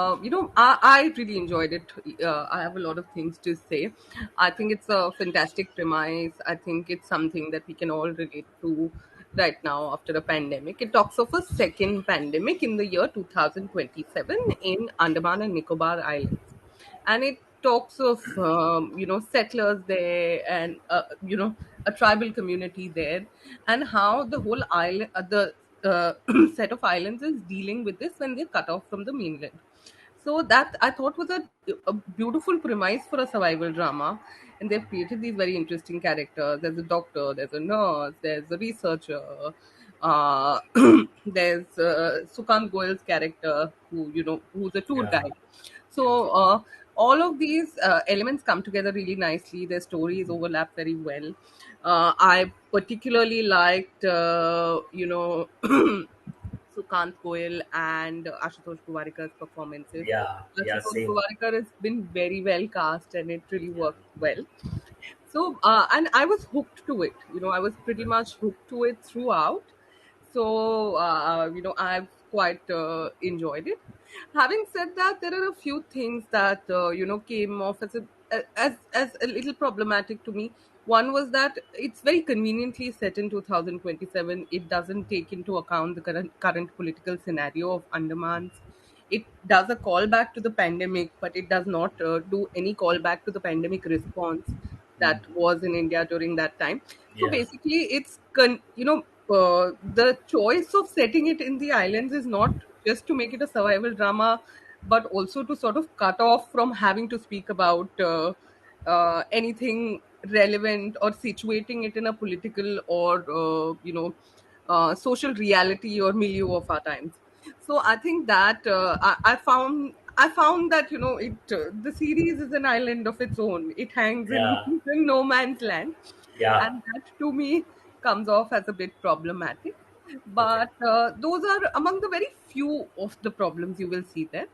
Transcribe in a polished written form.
I really enjoyed it. I have a lot of things to say. I think it's a fantastic premise. I think it's something that we can all relate to right now after a pandemic. It talks of a second pandemic in the year 2027 in Andaman and Nicobar Islands. And it talks of, settlers there and, a tribal community there, and how the whole island, the set of islands is dealing with this when they're cut off from the mainland. So that I thought was a beautiful premise for a survival drama, and they've created these very interesting characters. There's a doctor, there's a nurse, there's a researcher, uh, there's Sukant Goel's character who's a tour Yeah, guide. So all of these elements come together really nicely. Their stories overlap very well. I particularly liked, Sukant Goel and Ashutosh Gowariker's performances. yeah, yeah, Ashutosh same. Gowariker has been very well cast, and it really worked well. So, and I was hooked to it. I was pretty much hooked to it throughout. So, I've quite enjoyed it. Having said that, there are a few things that came off as a little problematic to me. One was that it's very conveniently set in 2027. It doesn't take into account the current political scenario of Andamans. It does a callback to the pandemic, but it does not do any callback to the pandemic response that was in India during that time. So Yeah, basically, the choice of setting it in the islands is not just to make it a survival drama, but also to sort of cut off from having to speak about anything relevant or situating it in a political or social reality or milieu of our times. So I think that I found that the series is an island of its own. It hangs in, yeah, in no man's land, yeah. and that to me comes off as a bit problematic. Okay. But those are among the very few of the problems you will see there.